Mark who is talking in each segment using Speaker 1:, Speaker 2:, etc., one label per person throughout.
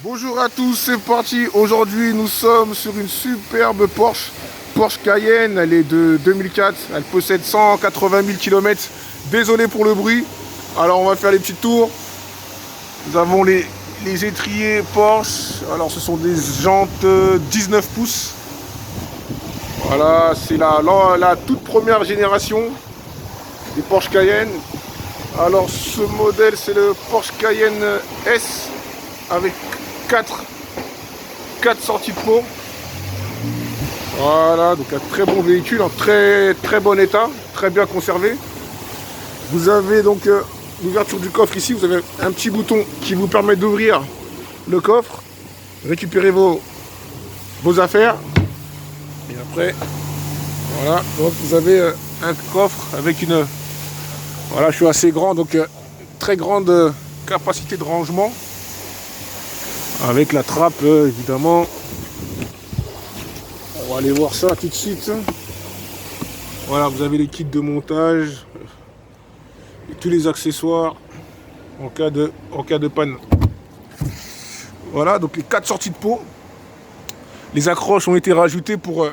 Speaker 1: Bonjour à tous, c'est parti. Aujourd'hui, nous sommes sur une superbe Porsche Cayenne. Elle est de 2004. Elle possède 180 000 km. Désolé pour le bruit. Alors, on va faire les petits tours. Nous avons les étriers Porsche. Alors, ce sont des jantes 19 pouces. Voilà, c'est la toute première génération des Porsche Cayenne. Alors, ce modèle, c'est le Porsche Cayenne S avec 4 sorties de pot. Voilà, donc un très bon véhicule en très bon état, très bien conservé. Vous avez donc l'ouverture du coffre ici, vous avez un petit bouton qui vous permet d'ouvrir le coffre, récupérer vos affaires. Et après, voilà, donc vous avez un coffre avec une... Voilà, je suis assez grand, donc très grande capacité de rangement. Avec la trappe, évidemment. On va aller voir ça tout de suite. Voilà, vous avez les kits de montage. Et tous les accessoires en cas de panne. Voilà, donc les 4 sorties de pot. Les accroches ont été rajoutées pour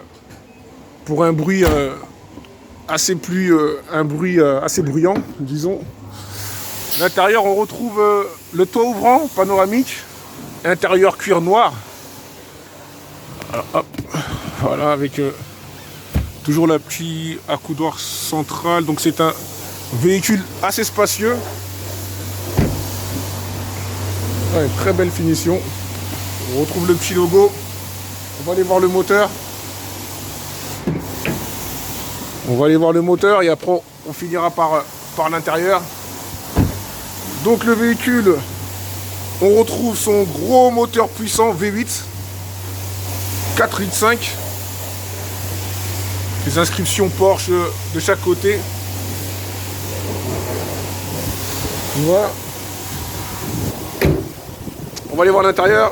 Speaker 1: un bruit assez bruyant, disons. À l'intérieur, on retrouve le toit ouvrant panoramique. Intérieur cuir noir. Alors, hop, voilà, avec toujours la petite accoudoir central. Donc c'est un véhicule assez spacieux. Ouais, très belle finition. On retrouve le petit logo. On va aller voir le moteur. Et après on finira par l'intérieur. Donc le véhicule, on retrouve son gros moteur puissant V8, 4,5 litres. Les inscriptions Porsche de chaque côté. Voilà. On va aller voir l'intérieur.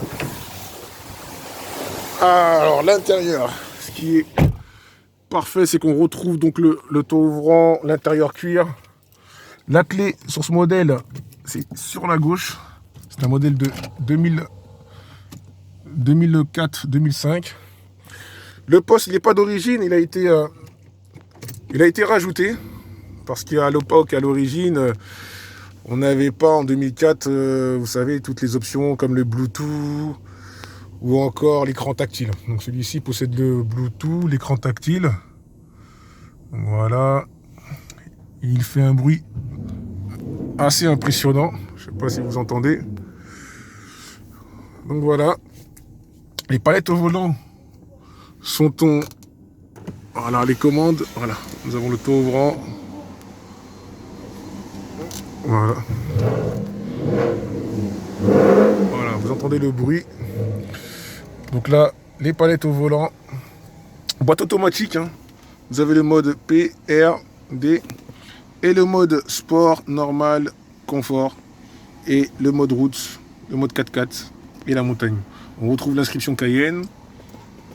Speaker 1: Alors l'intérieur, ce qui est parfait, c'est qu'on retrouve donc le toit ouvrant, l'intérieur cuir. La clé sur ce modèle, c'est sur la gauche. C'est un modèle de 2004-2005. Le poste, il n'est pas d'origine, il a été rajouté. Parce qu'à l'époque, à l'origine, on n'avait pas en 2004, vous savez, toutes les options comme le Bluetooth ou encore l'écran tactile. Donc celui-ci possède le Bluetooth, l'écran tactile. Voilà. Il fait un bruit assez impressionnant. Je ne sais pas si vous entendez. Donc voilà, les palettes au volant sont en... Voilà, les commandes, voilà, nous avons le toit ouvrant. Voilà. Voilà, vous entendez le bruit. Donc là, les palettes au volant. Boîte automatique, hein. Vous avez le mode P, R, D et le mode sport, normal, confort et le mode route, le mode 4x4. Et la montagne. On retrouve l'inscription Cayenne,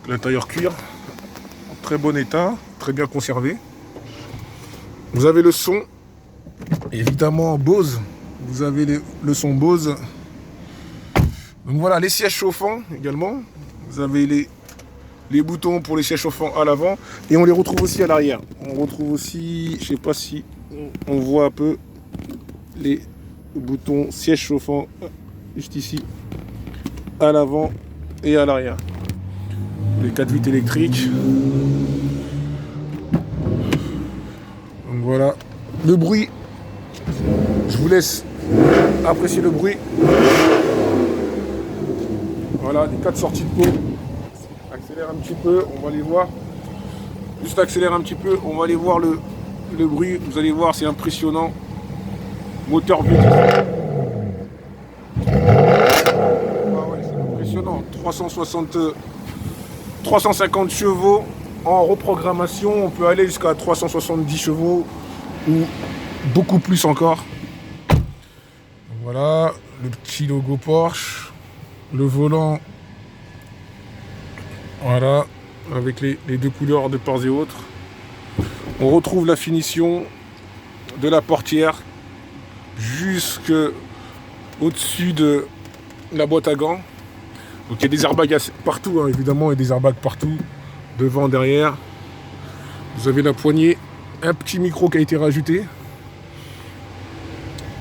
Speaker 1: l'intérieur cuir, en très bon état, très bien conservé. Vous avez le son, évidemment Bose, vous avez le son Bose. Donc voilà, les sièges chauffants également. Vous avez les boutons pour les sièges chauffants à l'avant et on les retrouve aussi à l'arrière. On retrouve aussi, je sais pas si on voit un peu les boutons sièges chauffants juste ici. À l'avant et à l'arrière. Les 4 vitres électriques. Donc voilà. Le bruit. Je vous laisse apprécier le bruit. Voilà, les 4 sorties de pot. Accélère un petit peu, on va aller voir. Juste accélère un petit peu, on va aller voir le bruit. Vous allez voir, c'est impressionnant. Moteur V10. 350 chevaux en reprogrammation, on peut aller jusqu'à 370 chevaux ou beaucoup plus encore. Voilà, le petit logo Porsche, le volant, voilà, avec les 2 couleurs de part et autres. On retrouve la finition de la portière jusque au-dessus de la boîte à gants. Donc il y a des airbags partout, hein, évidemment, il y a des airbags partout, devant, derrière. Vous avez la poignée, un petit micro qui a été rajouté.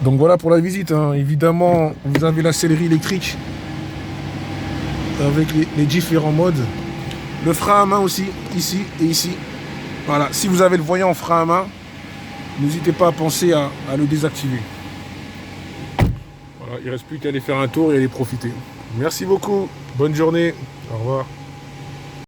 Speaker 1: Donc voilà pour la visite, hein. Évidemment, vous avez la sellerie électrique avec les différents modes. Le frein à main aussi, ici et ici. Voilà, si vous avez le voyant frein à main, n'hésitez pas à penser à le désactiver. Voilà, il ne reste plus qu'à aller faire un tour et aller profiter. Merci beaucoup, bonne journée, au revoir.